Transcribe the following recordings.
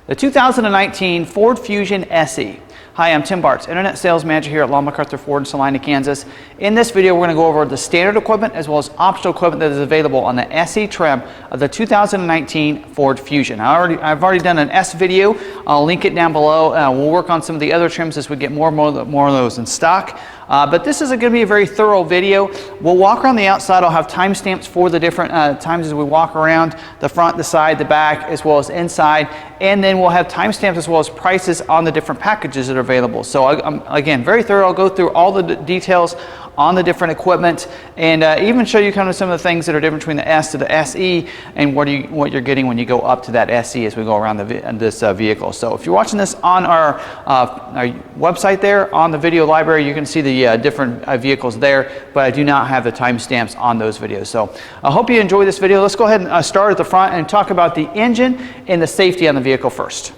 The 2019 Ford Fusion SE. Hi, I'm Tim Bartz, Internet Sales Manager here at McArthur Ford in Salina, Kansas. In this video, we're going to go over the standard equipment as well as optional equipment that is available on the SE trim of the 2019 Ford Fusion. I've already done an S video. I'll link it down below. We'll work on some of the other trims as we get more of those in stock. But this is going to be a very thorough video. We'll walk around the outside. I'll have timestamps for the different times as we walk around the front, the side, the back, as well as inside. And then we'll have timestamps as well as prices on the different packages that are available. So again, very thorough. I'll go through all the details on the different equipment and even show you kind of some of the things that are different between the S to the SE and what you're getting when you go up to that SE as we go around this vehicle. So if you're watching this on our website there, on the video library, you can see the different vehicles there, but I do not have the timestamps on those videos. So I hope you enjoy this video. Let's go ahead and start at the front and talk about the engine and the safety on the vehicle first.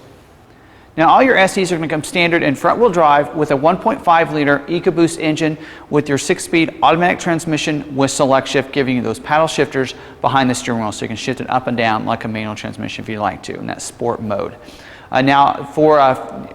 Now, all your SEs are going to come standard in front-wheel drive with a 1.5-liter EcoBoost engine with your 6-speed automatic transmission with select shift, giving you those paddle shifters behind the steering wheel so you can shift it up and down like a manual transmission if you like to in that sport mode. Now, for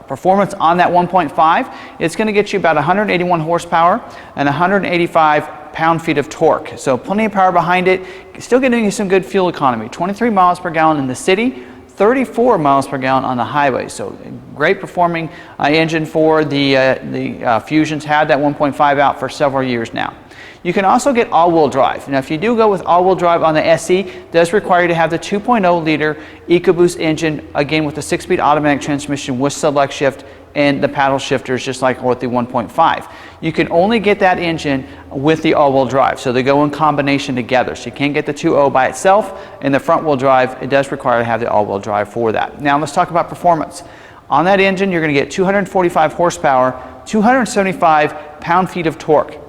performance on that 1.5, it's going to get you about 181 horsepower and 185 pound-feet of torque. So plenty of power behind it, still getting you some good fuel economy. 23 miles per gallon in the city, 34 miles per gallon on the highway. So great performing engine for the Fusions. Had that 1.5 out for several years now. You can also get all-wheel drive. Now, if you do go with all-wheel drive on the SE, it does require you to have the 2.0-liter EcoBoost engine, again with the 6-speed automatic transmission with select shift and the paddle shifters, just like with the 1.5. You can only get that engine with the all-wheel drive, so they go in combination together. So you can't get the 2.0 by itself. In the front-wheel drive, it does require to have the all-wheel drive for that. Now let's talk about performance. On that engine, you're going to get 245 horsepower, 275 pound-feet of torque.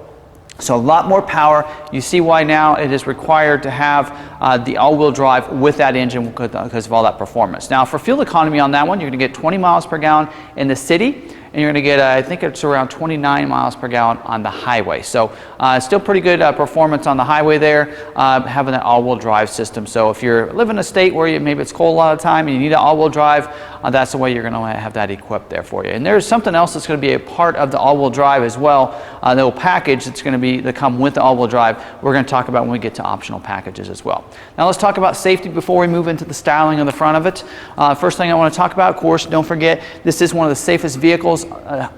So a lot more power. You see why now it is required to have the all-wheel drive with that engine because of all that performance. Now for fuel economy on that one, you're going to get 20 miles per gallon in the city, and you're going to get, I think it's around 29 miles per gallon on the highway. So still pretty good performance on the highway there, having that all-wheel drive system. So if you're living in a state where maybe it's cold a lot of the time and you need an all-wheel drive, that's the way you're going to have that equipped there for you. And there's something else that's going to be a part of the all-wheel drive as well, the little package that's going to come with the all-wheel drive. We're going to talk about when we get to optional packages as well. Now let's talk about safety before we move into the styling on the front of it. First thing I want to talk about, of course, don't forget, this is one of the safest vehicles.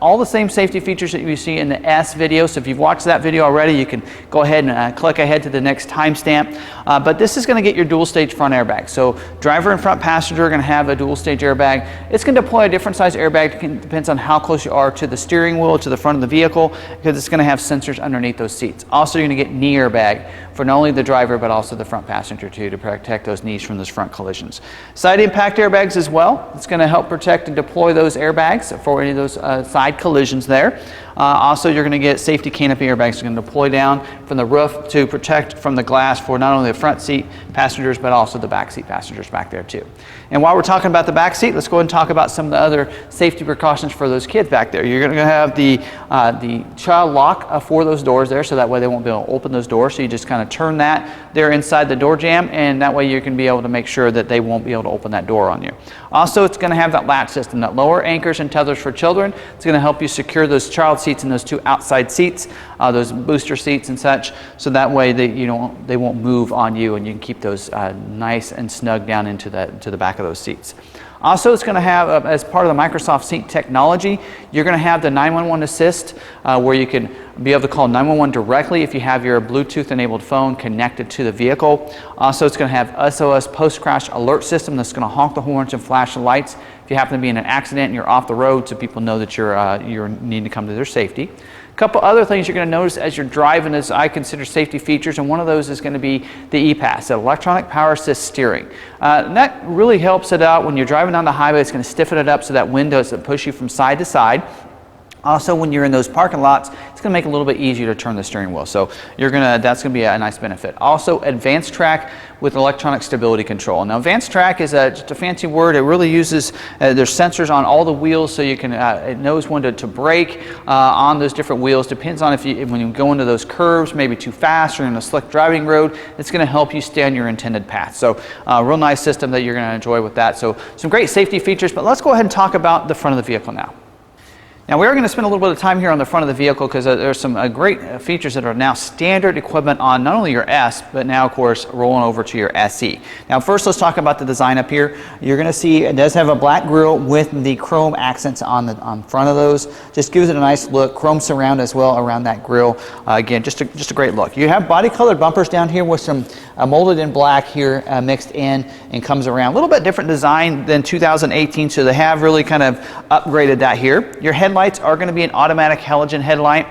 All the same safety features that you see in the S video. So if you've watched that video already, you can go ahead and click ahead to the next timestamp. But this is going to get your dual stage front airbag. So driver and front passenger are going to have a dual stage airbag. It's going to deploy a different size airbag. It depends on how close you are to the steering wheel, to the front of the vehicle, because it's going to have sensors underneath those seats. Also, you're going to get knee airbag for not only the driver but also the front passenger too, to protect those knees from those front collisions. Side impact airbags as well. It's going to help protect and deploy those airbags for any of those side collisions there. Also, you're going to get safety canopy airbags. It's going to deploy down from the roof to protect from the glass for not only the front seat passengers but also the back seat passengers back there too. And while we're talking about the back seat, let's go ahead and talk about some of the other safety precautions for those kids back there. You're going to have the child lock for those doors there, so that way they won't be able to open those doors. So you just kind of turn that there inside the door jamb, and that way you can be able to make sure that they won't be able to open that door on you. Also, it's going to have that latch system, that lower anchors and tethers for children. It's going to help you secure those child seats and those two outside seats, those booster seats and such, so that way they won't move on you, and you can keep those nice and snug down into the back of those seats. Also, it's going to have, as part of the Microsoft Sync technology, you're going to have the 911 assist where you can be able to call 911 directly if you have your Bluetooth enabled phone connected to the vehicle. Also, it's going to have SOS post-crash alert system that's going to honk the horns and flash the lights if you happen to be in an accident and you're off the road, so people know that you're needing to come to their safety. A couple other things you're going to notice as you're driving as I consider safety features, and one of those is going to be the EPAS, the electronic power assist steering. And that really helps it out when you're driving down the highway. It's going to stiffen it up so that wind doesn't push you from side to side. Also, when you're in those parking lots, it's going to make it a little bit easier to turn the steering wheel. So that's going to be a nice benefit. Also, advanced track with electronic stability control. Now, advanced track is just a fancy word. It really uses, there's sensors on all the wheels, so you can, it knows when to brake on those different wheels. Depends on when you go into those curves, maybe too fast or in a slick driving road, it's going to help you stay on your intended path. So, real nice system that you're going to enjoy with that. So, some great safety features, but let's go ahead and talk about the front of the vehicle now. Now, we are going to spend a little bit of time here on the front of the vehicle because there's some great features that are now standard equipment on not only your S, but now, of course, rolling over to your SE. Now, first, let's talk about the design up here. You're going to see it does have a black grille with the chrome accents on front of those. Just gives it a nice look. Chrome surround as well around that grille. Again, just a great look. You have body-colored bumpers down here with some molded in black here mixed in and comes around. A little bit different design than 2018, so they have really kind of upgraded that here. Your headlights are going to be an automatic halogen headlight.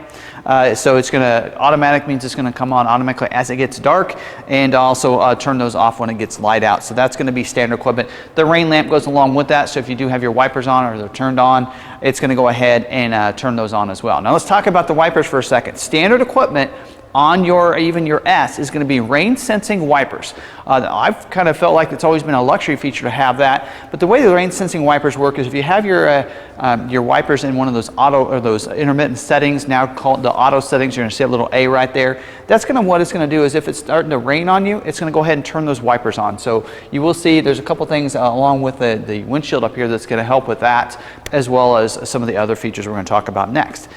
So it's going to, automatic means it's going to come on automatically as it gets dark, and also turn those off when it gets light out. So that's going to be standard equipment. The rain lamp goes along with that, so if you do have your wipers on or they're turned on, it's going to go ahead and turn those on as well. Now let's talk about the wipers for a second. Standard equipment on even your S is going to be rain sensing wipers. I've kind of felt like it's always been a luxury feature to have that, but the way the rain sensing wipers work is if you have your wipers in one of those auto or those intermittent settings, now called the auto settings, you're going to see a little A right there. That's going to, what it's going to do is if it's starting to rain on you, it's going to go ahead and turn those wipers on. So you will see there's a couple things along with the windshield up here that's going to help with that, as well as some of the other features we're going to talk about next.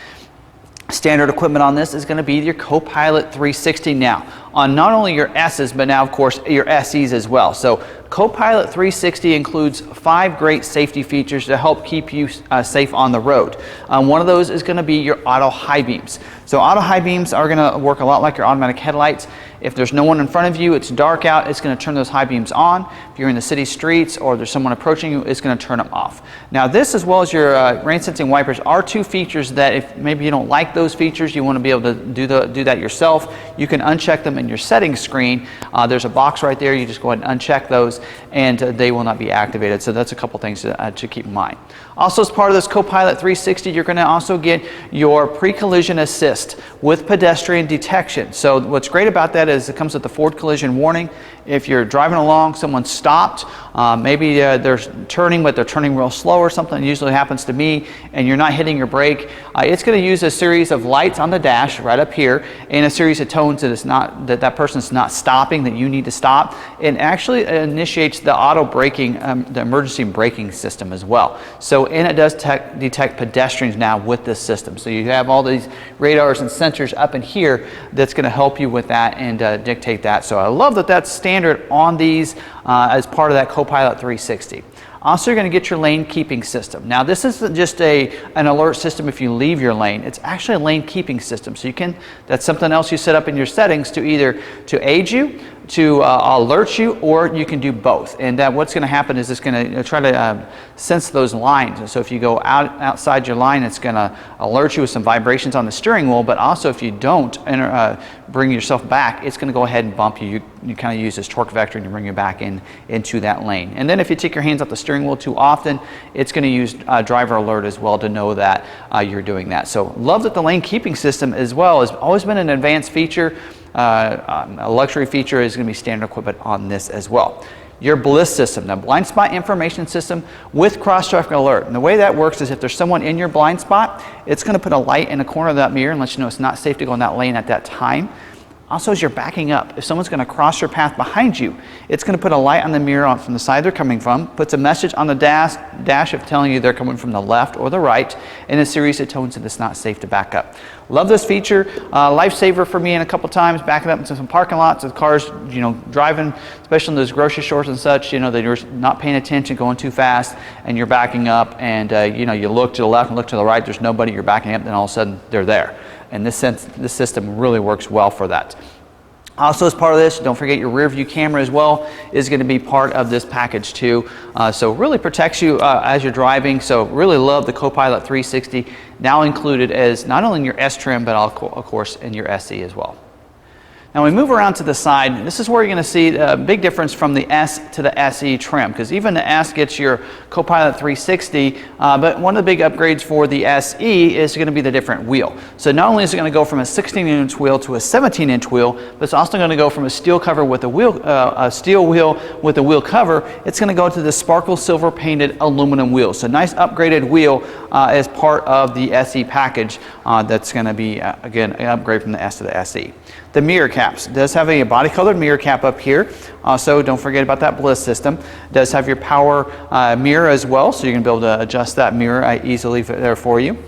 Standard equipment on this is going to be your Co-Pilot 360 now on not only your S's, but now of course your SEs as well. So Co-Pilot 360 includes 5 great safety features to help keep you safe on the road. One of those is going to be your auto high beams. So auto high beams are going to work a lot like your automatic headlights. If there's no one in front of you, it's dark out, it's going to turn those high beams on. If you're in the city streets or there's someone approaching you, it's going to turn them off. Now this, as well as your rain sensing wipers, are 2 features that if maybe you don't like those features, you want to be able to do that yourself, you can uncheck them in your settings screen. There's a box right there, you just go ahead and uncheck those and they will not be activated. So that's a couple things to keep in mind. Also, as part of this Co-Pilot 360, you're going to also get your pre-collision assist with pedestrian detection. So what's great about that is it comes with the forward collision warning. If you're driving along, someone stopped, maybe they're turning, but they're turning real slow or something, usually happens to me, and you're not hitting your brake, it's going to use a series of lights on the dash right up here and a series of tones that it's not, that person's not stopping, that you need to stop, and actually initiates the auto braking, the emergency braking system as well. So, and it does detect pedestrians now with this system. So you have all these radars and sensors up in here that's going to help you with that and dictate that. So I love that that's standard on these as part of that Co-Pilot 360. Also, you're going to get your lane keeping system. Now, this isn't just an alert system if you leave your lane. It's actually a lane keeping system. So you can, that's something else you set up in your settings to either to aid you, to alert you, or you can do both. And what's going to happen is it's going to try to sense those lines. And so if you go outside your line, it's going to alert you with some vibrations on the steering wheel. But also, if you don't bring yourself back, it's going to go ahead and bump you. You kind of use this torque vector to bring you back into that lane. And then if you take your hands off the steering wheel too often, it's going to use driver alert as well to know that you're doing that. So love that the lane keeping system as well has always been an advanced feature. A luxury feature is going to be standard equipment on this as well. Your BLIS system, the blind spot information system with cross traffic alert. And the way that works is if there's someone in your blind spot, it's going to put a light in the corner of that mirror and let you know it's not safe to go in that lane at that time. Also, as you're backing up, if someone's going to cross your path behind you, it's going to put a light on the mirror from the side they're coming from, puts a message on the dash of telling you they're coming from the left or the right, and a series of tones that it's not safe to back up. Love this feature. Lifesaver for me in a couple times, backing up into some parking lots with cars, driving, especially in those grocery stores and such, that you're not paying attention, going too fast, and you're backing up, and you look to the left and look to the right, there's nobody, you're backing up, then all of a sudden they're there. And this system really works well for that. Also, as part of this, don't forget your rear view camera as well is going to be part of this package too. So really protects you as you're driving. So really love the Co-Pilot 360 now included as not only in your S trim, but of course in your SE as well. Now we move around to the side. This is where you're going to see a big difference from the S to the SE trim, because even the S gets your Copilot 360, but one of the big upgrades for the SE is going to be the different wheel. So not only is it going to go from a 16-inch wheel to a 17-inch wheel, but it's also going to go from a steel cover with a wheel, a steel wheel with a wheel cover. It's going to go to the sparkle silver painted aluminum wheel. So nice upgraded wheel as part of the SE package. That's going to be again an upgrade from the S to the SE. The mirror caps. It does have a body colored mirror cap up here. Also, don't forget about that bliss system. It does have your power mirror as well, so you're going to be able to adjust that mirror easily there for you.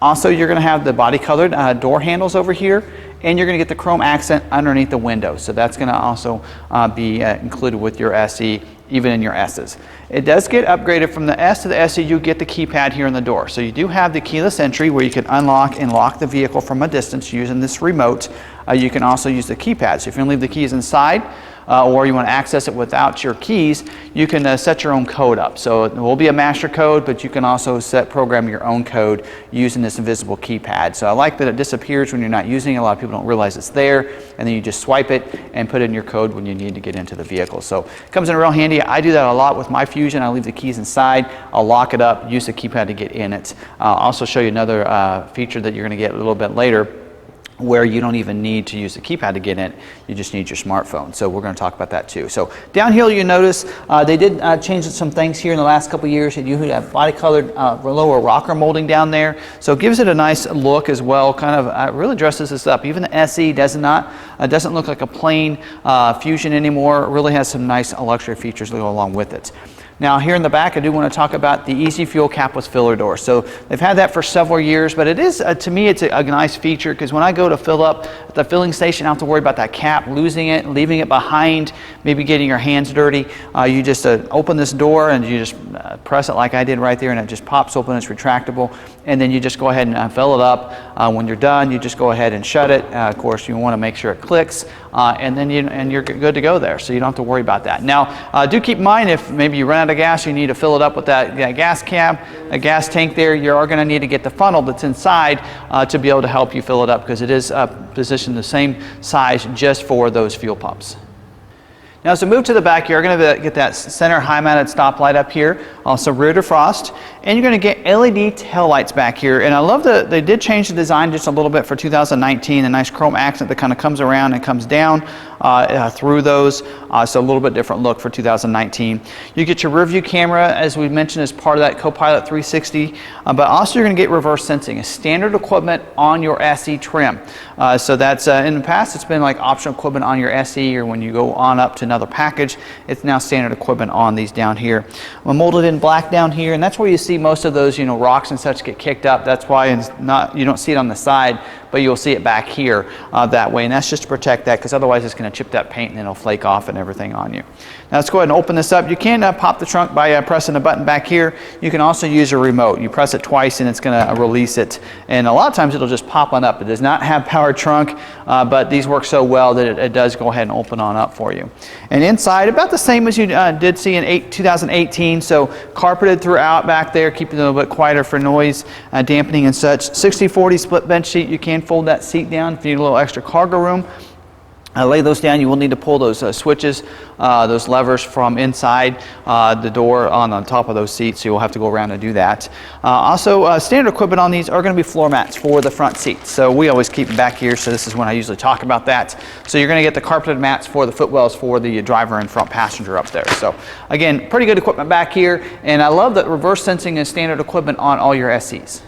Also, you're going to have the body colored door handles over here, and you're going to get the chrome accent underneath the window. So that's going to also be included with your SE, even in your S's. It does get upgraded from the S to the SE. You get the keypad here in the door. So you do have the keyless entry where you can unlock and lock the vehicle from a distance using this remote. You can also use the keypad. So if you leave the keys inside, or you want to access it without your keys, you can set your own code up. So it will be a master code, but you can also program your own code using this invisible keypad. So I like that it disappears when you're not using it. A lot of people don't realize it's there, and then you just swipe it and put in your code when you need to get into the vehicle. So it comes in real handy. I do that a lot with my Fusion. I leave the keys inside, I'll lock it up, use the keypad to get in it. I'll also show you another feature that you're going to get a little bit later, where you don't even need to use the keypad to get in, you just need your smartphone. So we're going to talk about that too. So down here you notice they did change some things here in the last couple of years. You have body colored lower rocker molding down there, so it gives it a nice look as well. Kind of really dresses this up. Even the SE doesn't look like a plain Fusion anymore. It really has some nice luxury features that go along with it. Now here in the back, I do want to talk about the Easy Fuel capless filler door. So they've had that for several years, but it is, to me, it's a nice feature, because when I go to fill up at the filling station, I don't have to worry about that cap, losing it, leaving it behind, maybe getting your hands dirty. You just open this door and you just press it like I did right there, and it just pops open. It's retractable, and then you just go ahead and fill it up. When you're done, you just go ahead and shut it. Of course, you want to make sure it clicks, and then you're good to go there, so you don't have to worry about that. Now, do keep in mind, if maybe you run out of gas, you need to fill it up with that gas cap, a gas tank there, you are going to need to get the funnel that's inside to be able to help you fill it up, because it is positioned the same size just for those fuel pumps. Now, as we move to the back, you're going to get that center high-mounted stoplight up here, also rear defrost, and you're going to get LED taillights back here. And I love that they did change the design just a little bit for 2019, a nice chrome accent that kind of comes around and comes down through those, so a little bit different look for 2019. You get your rear view camera, as we mentioned, as part of that Copilot 360, but also you're going to get reverse sensing, a standard equipment on your SE trim. So that's, in the past, it's been like optional equipment on your SE, or when you go on up to another package, it's now standard equipment on these down here. I'm molded in black down here, and that's where you see most of those, rocks and such get kicked up. That's why it's not, you don't see it on the side, but you'll see it back here that way, and that's just to protect that, because otherwise it's going to chip that paint and it'll flake off and everything on you. Now let's go ahead and open this up. You can pop the trunk by pressing a button back here. You can also use a remote. You press it twice and it's going to release it, and a lot of times it'll just pop on up. It does not have power trunk, but these work so well that it does go ahead and open on up for you. And inside, about the same as you did see in 2018, so carpeted throughout back there, keeping it a little bit quieter for noise dampening and such. 60/40 split bench seat. You can fold that seat down if you need a little extra cargo room. Lay those down. You will need to pull those switches, those levers from inside the door on top of those seats, so you'll have to go around and do that. Also, standard equipment on these are going to be floor mats for the front seats. So we always keep them back here, so this is when I usually talk about that. So you're going to get the carpeted mats for the footwells for the driver and front passenger up there. So again, pretty good equipment back here, and I love that reverse sensing is standard equipment on all your SEs.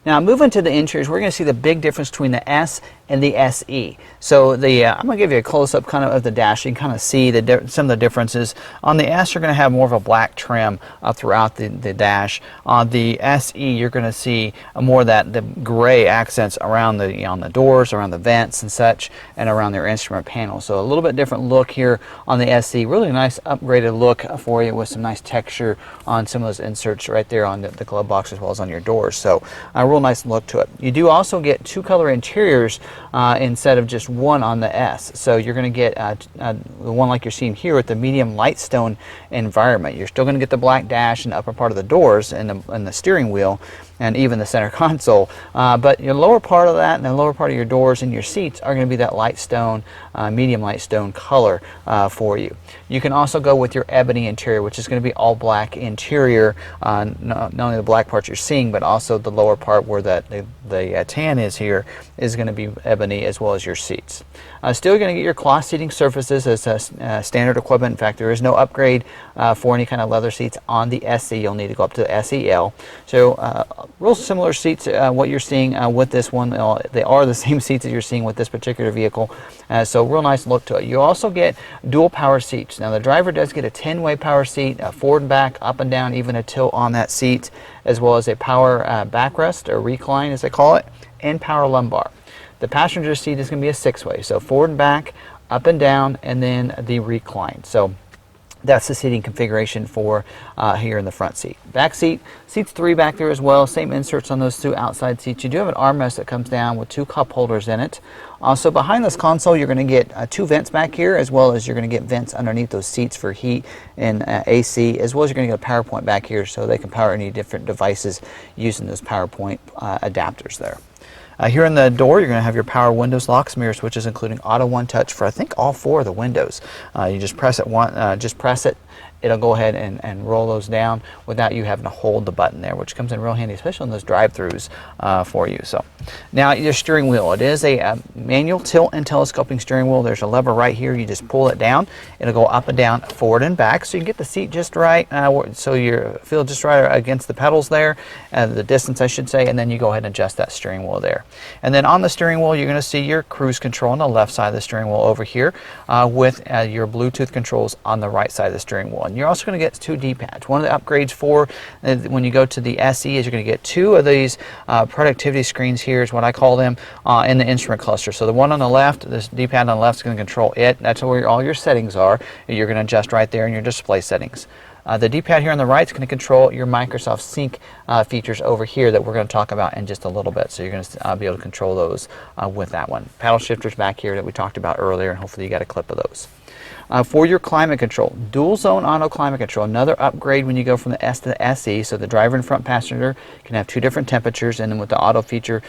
Now, moving to the interiors, we're going to see the big difference between the S and the SE. So I'm going to give you a close-up kind of the dash. You can kind of see some of the differences. On the S, you're going to have more of a black trim throughout the dash. On the SE, you're going to see more of the gray accents around on the doors, around the vents and such, and around their instrument panel. So a little bit different look here on the SE. Really nice upgraded look for you with some nice texture on some of those inserts right there on the glove box as well as on your doors. So a real nice look to it. You do also get two color interiors instead of just one on the S. So you're going to get the one like you're seeing here with the medium light stone environment. You're still going to get the black dash in the upper part of the doors and the steering wheel, and even the center console. But your lower part of that and the lower part of your doors and your seats are going to be that light stone, medium light stone color for you. You can also go with your ebony interior, which is going to be all black interior, not only the black part you're seeing, but also the lower part where the tan is here is going to be ebony, as well as your seats. Still going to get your cloth seating surfaces as standard equipment. In fact, there is no upgrade for any kind of leather seats on the SE. You'll need to go up to the SEL. So real similar seats, what you're seeing with this one. They are the same seats that you're seeing with this particular vehicle. So real nice look to it. You also get dual power seats. Now the driver does get a 10-way power seat, forward and back, up and down, even a tilt on that seat, as well as a power backrest, or recline as they call it, and power lumbar. The passenger seat is going to be a 6-way, so forward and back, up and down, and then the recline. So that's the seating configuration for here in the front seat. Back seat, seats 3 back there as well. Same inserts on those 2 outside seats. You do have an armrest that comes down with 2 cup holders in it. Also behind this console, you're going to get 2 vents back here, as well as you're going to get vents underneath those seats for heat and AC, as well as you're going to get a power point back here so they can power any different devices using those power point adapters there. Here in the door, you're going to have your power windows, locks, mirror switches, including auto one touch for I think all 4 of the windows. You just press it. It'll go ahead and roll those down without you having to hold the button there, which comes in real handy, especially in those drive-thrus for you. So now your steering wheel, it is a manual tilt and telescoping steering wheel. There's a lever right here. You just pull it down. It'll go up and down, forward and back, so you get the seat just right, so you feel just right against the pedals there, the distance I should say, and then you go ahead and adjust that steering wheel there. And then on the steering wheel, you're going to see your cruise control on the left side of the steering wheel over here, with your Bluetooth controls on the right side of the steering wheel. And you're also going to get 2 D-pads. One of the upgrades for when you go to the SE is you're going to get 2 of these productivity screens here, is what I call them, in the instrument cluster. So the one on the left, this D-pad on the left, is going to control it. That's where all your settings are. You're going to adjust right there in your display settings. The D-pad here on the right is going to control your Microsoft Sync features over here that we're going to talk about in just a little bit. So you're going to be able to control those with that one. Paddle shifters back here that we talked about earlier, and hopefully you got a clip of those. For your climate control, dual zone auto climate control, another upgrade when you go from the S to the SE. So the driver and front passenger can have 2 different temperatures, and then with the auto feature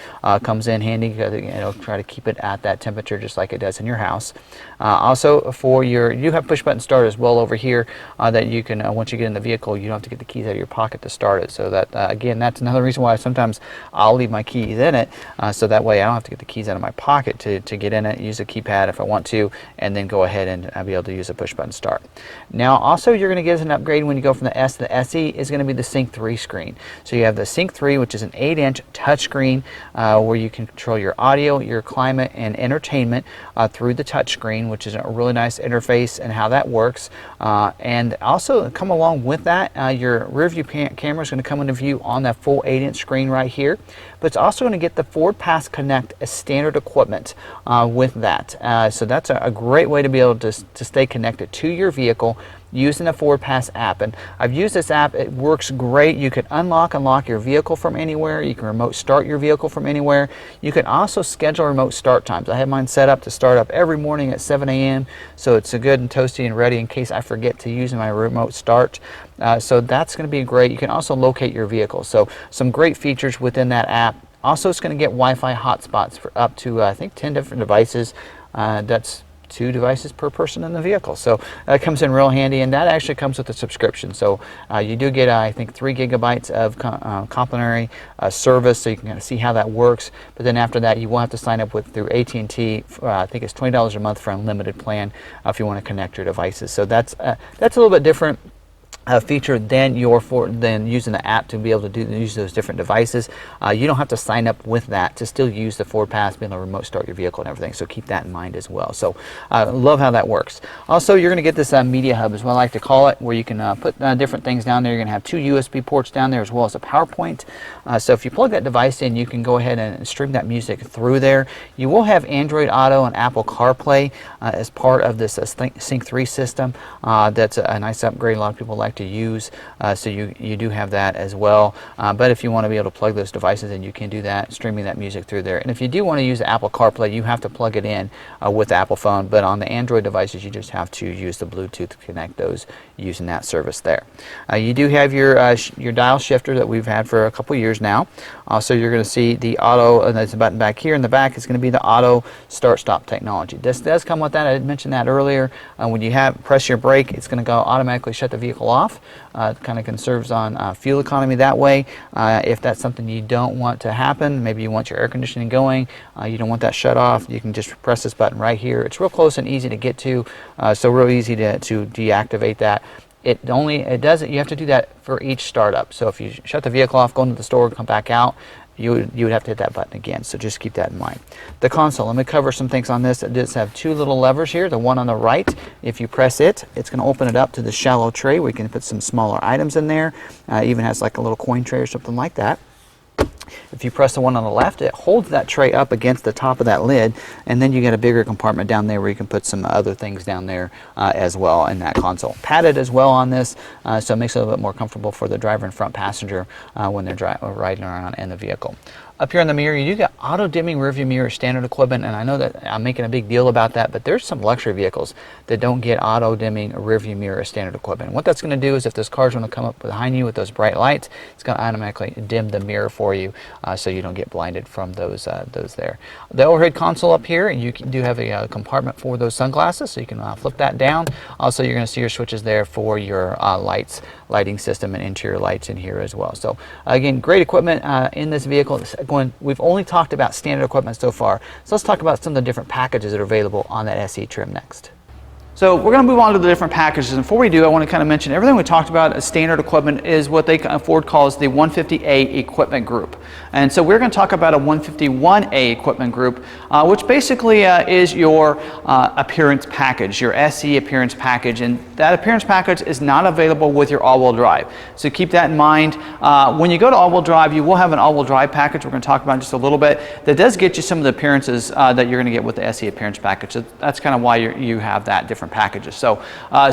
comes in handy. It'll try to keep it at that temperature just like it does in your house. Also for you have push button start as well over here that you can, once you get in the vehicle, you don't have to get the keys out of your pocket to start it. So that again, that's another reason why sometimes I'll leave my keys in it, so that way I don't have to get the keys out of my pocket to get in it, use a keypad if I want to, and then go ahead and be able to use a push button start. Now also you're going to get as an upgrade when you go from the S to the SE is going to be the Sync 3 screen. So you have the Sync 3, which is an 8-inch touch screen where you can control your audio, your climate, and entertainment through the touch screen, which is a really nice interface and how that works. And also come along with that, your rear view camera is going to come into view on that full 8-inch screen right here. But it's also going to get the Ford Pass Connect as standard equipment with that. So that's a great way to be able to stay connected to your vehicle using the Ford Pass app. And I've used this app. It works great. You can unlock your vehicle from anywhere. You can remote start your vehicle from anywhere. You can also schedule remote start times. I have mine set up to start up every morning at 7 a.m. so it's good and toasty and ready in case I forget to use my remote start. So that's going to be great. You can also locate your vehicle. So some great features within that app. Also, it's going to get Wi-Fi hotspots for up to I think 10 different devices. That's 2 devices per person in the vehicle. So that comes in real handy, and that actually comes with a subscription. So you do get, I think, 3 gigabytes of complimentary service, so you can kind of see how that works. But then after that, you will have to sign up through AT&T. I think it's $20 a month for an unlimited plan if you want to connect your devices. So that's a little bit different feature than using the app to be able to use those different devices. You don't have to sign up with that to still use the Ford Pass, be able to remote start your vehicle and everything. So keep that in mind as well. So love how that works. Also, you're going to get this media hub, is what I like to call it, where you can put different things down there. You're going to have 2 USB ports down there as well as a PowerPoint. So if you plug that device in, you can go ahead and stream that music through there. You will have Android Auto and Apple CarPlay as part of this Sync 3 system. That's a nice upgrade. A lot of people like like to use, so you do have that as well. But if you want to be able to plug those devices in, you can do that, streaming that music through there. And if you do want to use Apple CarPlay, you have to plug it in with the Apple phone, but on the Android devices, you just have to use the Bluetooth to connect those using that service there. You do have your dial shifter that we've had for a couple years now. Also, you're going to see the auto, and there's a button back here in the back. It's going to be the auto start-stop technology. This does come with that. I did mention that earlier. When you press your brake, it's going to go automatically shut the vehicle off. It kind of conserves on fuel economy that way. If that's something you don't want to happen, maybe you want your air conditioning going, you don't want that shut off, you can just press this button right here. It's real close and easy to get to, so real easy to deactivate that. You have to do that for each startup. So if you shut the vehicle off, go into the store, come back out, you would have to hit that button again. So just keep that in mind. The console, let me cover some things on this. It does have two little levers here. The one on the right, if you press it, it's going to open it up to the shallow tray where you can put some smaller items in there. Even has like a little coin tray or something like that. If you press the one on the left, it holds that tray up against the top of that lid, and then you get a bigger compartment down there where you can put some other things down there as well in that console. Padded as well on this, so it makes it a little bit more comfortable for the driver and front passenger when they're riding around in the vehicle. Up here in the mirror, you do get auto dimming rearview mirror standard equipment, and I know that I'm making a big deal about that, but there's some luxury vehicles that don't get auto dimming rearview mirror standard equipment. And what that's going to do is if those cars want to come up behind you with those bright lights, it's going to automatically dim the mirror for you, so you don't get blinded from those there. The overhead console up here, and you do have a compartment for those sunglasses, so you can flip that down. Also, you're going to see your switches there for your lighting system and interior lights in here as well. So again, great equipment in this vehicle. We've only talked about standard equipment so far, so let's talk about some of the different packages that are available on that SE trim next. So we're going to move on to the different packages, and before we do, I want to kind of mention everything we talked about as standard equipment is what Ford calls the 150A equipment group. And so we're going to talk about a 151A equipment group, which basically is your appearance package, your SE appearance package, and that appearance package is not available with your all-wheel drive. So keep that in mind. When you go to all-wheel drive, you will have an all-wheel drive package we're going to talk about in just a little bit that does get you some of the appearances that you're going to get with the SE appearance package. So that's kind of why you have that different packages. So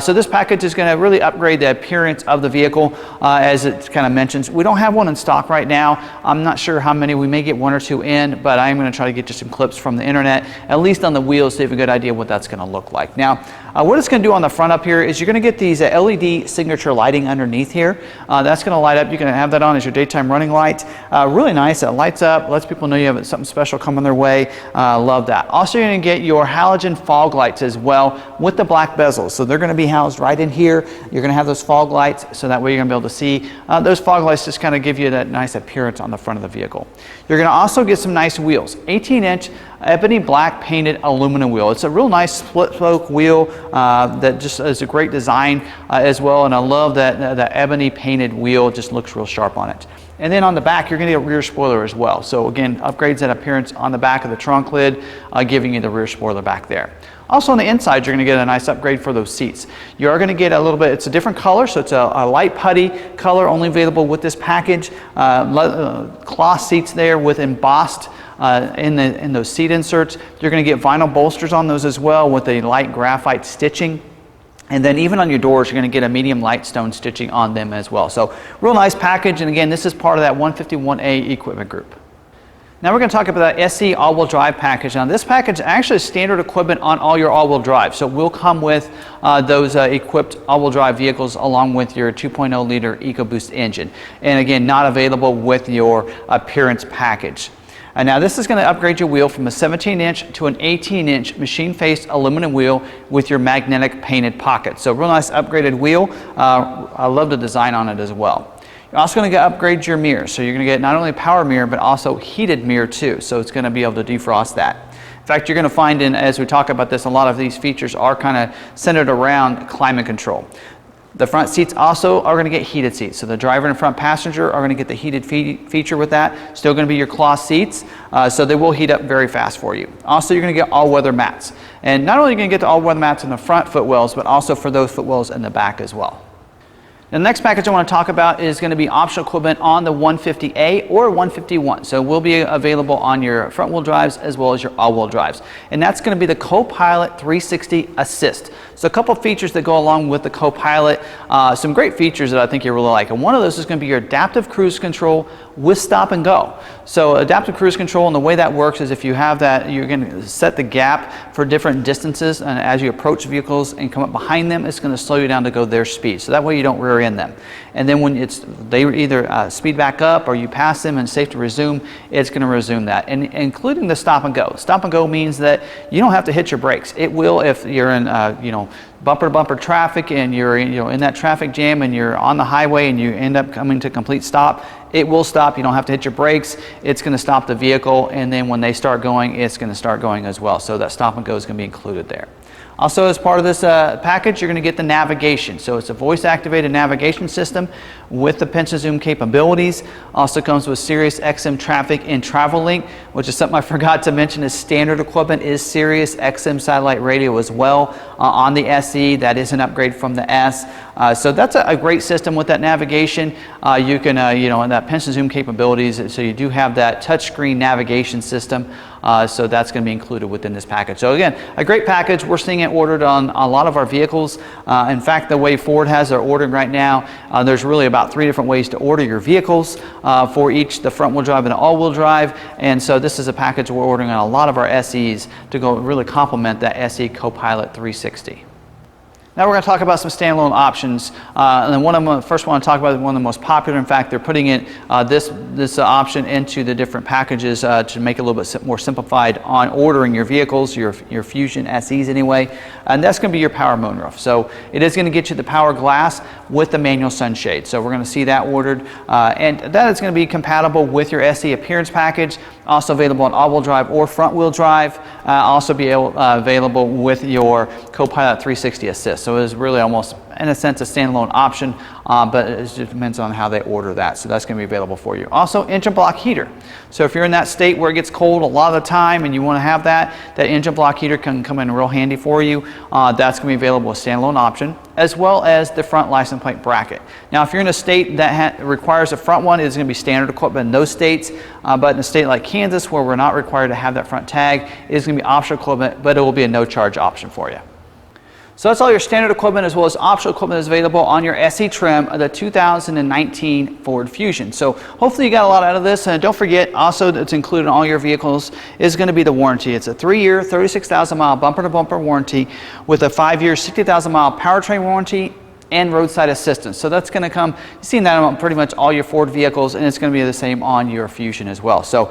this package is going to really upgrade the appearance of the vehicle, as it kind of mentions. We don't have one in stock right now. I'm not sure how many. We may get one or two in, but I'm going to try to get you some clips from the internet, at least on the wheels, so you have a good idea what that's going to look like. Now, what it's going to do on the front up here is you're going to get these LED signature lighting underneath here. That's going to light up. You can have that on as your daytime running light. Really nice. It lights up, lets people know you have something special coming their way. Love that. Also, you're going to get your halogen fog lights as well with the black bezels. So they're going to be housed right in here. You're going to have those fog lights, so that way you're going to be able to see. Those fog lights just kind of give you that nice appearance on the front of the vehicle. You're going to also get some nice wheels. 18-inch ebony black painted aluminum wheel. It's a real nice split spoke wheel that just is a great design as well, and I love that the ebony painted wheel just looks real sharp on it. And then on the back, you're going to get a rear spoiler as well. So again, upgrades that appearance on the back of the trunk lid, giving you the rear spoiler back there. Also on the inside, you're going to get a nice upgrade for those seats. You are going to get a little bit, it's a different color, so it's a light putty color, only available with this package. Cloth seats there with embossed in those seat inserts. You're going to get vinyl bolsters on those as well with a light graphite stitching. And then even on your doors, you're going to get a medium light stone stitching on them as well. So real nice package, and again, this is part of that 151A equipment group. Now we're going to talk about the SE all-wheel drive package. Now this package actually is standard equipment on all your all-wheel drive. So it will come with those equipped all-wheel drive vehicles along with your 2.0 liter EcoBoost engine. And again, not available with your appearance package. Now this is going to upgrade your wheel from a 17-inch to an 18-inch machine-faced aluminum wheel with your magnetic painted pocket. So real nice upgraded wheel. I love the design on it as well. You're also going to upgrade your mirror. So you're going to get not only a power mirror, but also heated mirror too. So it's going to be able to defrost that. In fact, you're going to find as we talk about this, a lot of these features are kind of centered around climate control. The front seats also are going to get heated seats. So the driver and front passenger are going to get the heated feature with that. Still going to be your cloth seats, so they will heat up very fast for you. Also, you're going to get all-weather mats. And not only are you going to get the all-weather mats in the front footwells, but also for those footwells in the back as well. The next package I want to talk about is going to be optional equipment on the 150A or 151. So it will be available on your front wheel drives as well as your all wheel drives. And that's going to be the Co-Pilot 360 Assist. So a couple features that go along with the Co-Pilot, some great features that I think you really like. And one of those is going to be your adaptive cruise control with stop and go. So adaptive cruise control, and the way that works is if you have that, you're going to set the gap for different distances, and as you approach vehicles and come up behind them, it's going to slow you down to go their speed. So that way you don't rear end them. And then when they either speed back up or you pass them and it's safe to resume, it's going to resume that. And including the stop and go. Stop and go means that you don't have to hit your brakes. It will if you're in bumper to bumper traffic and you're in that traffic jam and you're on the highway and you end up coming to complete stop. It will stop. You don't have to hit your brakes. It's going to stop the vehicle, and then when they start going, it's going to start going as well. So that stop and go is going to be included there. Also, as part of this package, you're going to get the navigation. So it's a voice-activated navigation system with the pinch and zoom capabilities. Also comes with Sirius XM traffic and travel link, which is something I forgot to mention is standard equipment is Sirius XM satellite radio as well on the SE. That is an upgrade from the S. So that's a great system with that navigation. You can, and that pinch and zoom capabilities. So you do have that touchscreen navigation system. So that's going to be included within this package. So again, a great package. We're seeing it ordered on a lot of our vehicles. In fact, the way Ford has their ordering right now, there's really about 3 different ways to order your vehicles for each, the front wheel drive and the all wheel drive. And so this is a package we're ordering on a lot of our SEs to go really complement that SE Co-Pilot 360. Now we're going to talk about some standalone options, and then one of them, first I want to talk about one of the most popular. In fact, they're putting in this option into the different packages to make it a little bit more simplified on ordering your vehicles, your Fusion SEs anyway, and that's going to be your power moonroof. So it is going to get you the power glass with the manual sunshade. So we're going to see that ordered, and that is going to be compatible with your SE appearance package, also available on all-wheel drive or front-wheel drive, also be available with your Co-Pilot 360 Assist. So it is really almost, in a sense, a standalone option, but it just depends on how they order that. So that's going to be available for you. Also, engine block heater. So if you're in that state where it gets cold a lot of the time and you want to have that engine block heater can come in real handy for you. That's going to be available as a standalone option, as well as the front license plate bracket. Now, if you're in a state that requires a front one, it's going to be standard equipment in those states. But in a state like Kansas, where we're not required to have that front tag, it is going to be optional equipment, but it will be a no-charge option for you. So that's all your standard equipment as well as optional equipment that's available on your SE trim of the 2019 Ford Fusion. So hopefully you got a lot out of this, and don't forget also that's included in all your vehicles is going to be the warranty. It's a 3-year, 36,000-mile bumper-to-bumper warranty with a 5-year, 60,000-mile powertrain warranty and roadside assistance. So that's going to come, you've seen that on pretty much all your Ford vehicles, and it's going to be the same on your Fusion as well. So,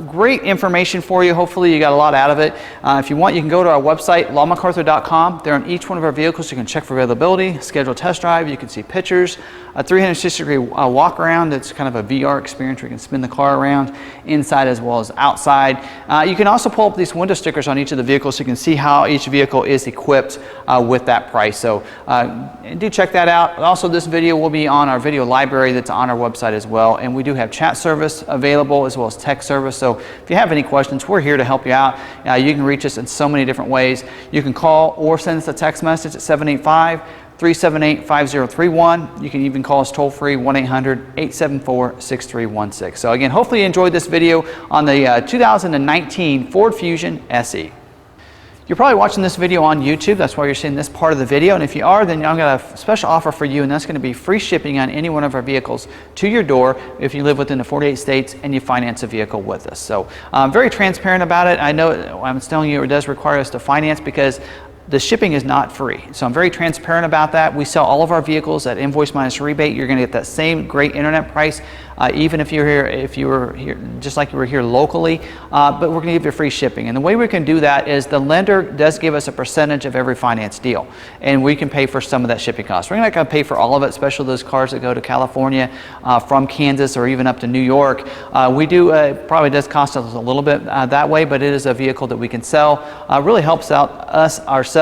great information for you. Hopefully you got a lot out of it. If you want, you can go to our website, lawmcarthur.com. There on each one of our vehicles, you can check for availability, schedule a test drive, you can see pictures, a 360-degree walk around. It's kind of a VR experience where you can spin the car around inside as well as outside. You can also pull up these window stickers on each of the vehicles so you can see how each vehicle is equipped with that price. So do check that out. Also, this video will be on our video library that's on our website as well, and we do have chat service available as well as text service. So if you have any questions, we're here to help you out. You can reach us in so many different ways. You can call or send us a text message at 785-378-5031. You can even call us toll free 1-800-874-6316. So again, hopefully you enjoyed this video on the 2019 Ford Fusion SE. You're probably watching this video on YouTube. That's why you're seeing this part of the video. And if you are, then I've got a special offer for you, and that's going to be free shipping on any one of our vehicles to your door if you live within the 48 states and you finance a vehicle with us. So I'm very transparent about it. I know I'm telling you it does require us to finance because the shipping is not free. So I'm very transparent about that. We sell all of our vehicles at invoice minus rebate. You're going to get that same great internet price, even if you were here, just like you were here locally, but we're going to give you free shipping. And the way we can do that is the lender does give us a percentage of every finance deal, and we can pay for some of that shipping cost. We're not going to pay for all of it, especially those cars that go to California from Kansas or even up to New York. We do, probably does cost us a little bit that way, but it is a vehicle that we can sell. Really helps out us ourselves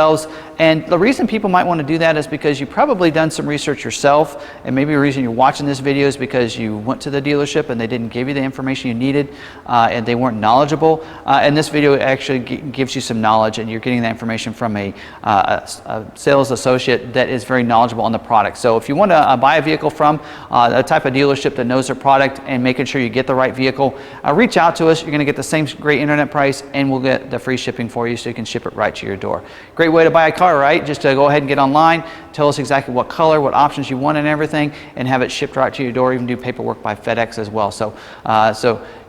And the reason people might want to do that is because you've probably done some research yourself, and maybe the reason you're watching this video is because you went to the dealership and they didn't give you the information you needed, and they weren't knowledgeable. And this video actually gives you some knowledge, and you're getting that information from a sales associate that is very knowledgeable on the product. So if you want to buy a vehicle from a type of dealership that knows their product and making sure you get the right vehicle, reach out to us. You're going to get the same great internet price, and we'll get the free shipping for you so you can ship it right to your door. Great way to buy a car, right? Just to go ahead and get online, tell us exactly what color, what options you want and everything, and have it shipped right to your door. Even do paperwork by FedEx as well. So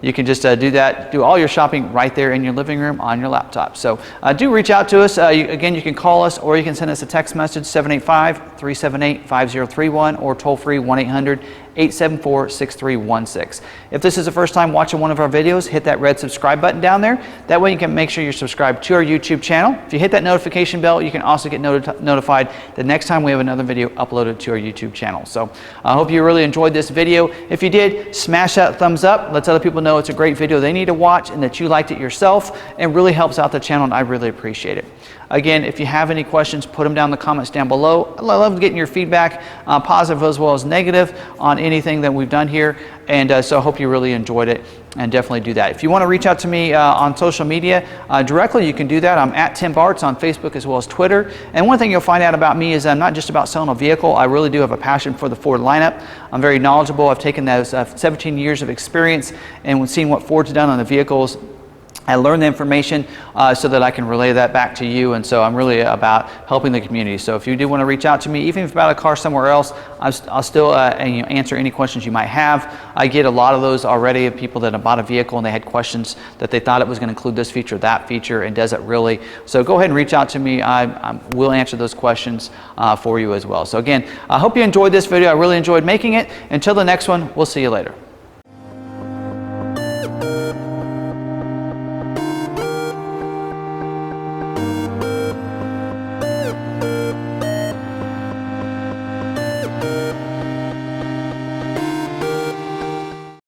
you can just do that, do all your shopping right there in your living room on your laptop. So do reach out to us. Again, you can call us, or you can send us a text message, 785-378-5031, or toll free 1-800-874-6316. If this is the first time watching one of our videos, hit that red subscribe button down there. That way you can make sure you're subscribed to our YouTube channel. If you hit that notification bell, you can also get notified the next time we have another video uploaded to our YouTube channel. So I hope you really enjoyed this video. If you did, smash that thumbs up. Let other people know it's a great video they need to watch and that you liked it yourself, and really helps out the channel, and I really appreciate it. Again, if you have any questions, put them down in the comments down below. I love getting your feedback, positive as well as negative, on anything that we've done here. And so I hope you really enjoyed it, and definitely do that. If you want to reach out to me on social media directly, you can do that. I'm at Tim Bartz on Facebook as well as Twitter. And one thing you'll find out about me is I'm not just about selling a vehicle. I really do have a passion for the Ford lineup. I'm very knowledgeable. I've taken those 17 years of experience and seen what Ford's done on the vehicles. I learned the information so that I can relay that back to you, and so I'm really about helping the community. So if you do want to reach out to me, even if about a car somewhere else, I'll still answer any questions you might have. I get a lot of those already of people that have bought a vehicle and they had questions that they thought it was going to include this feature, that feature, and does it really? So go ahead and reach out to me. I will answer those questions for you as well. So again, I hope you enjoyed this video. I really enjoyed making it. Until the next one, we'll see you later.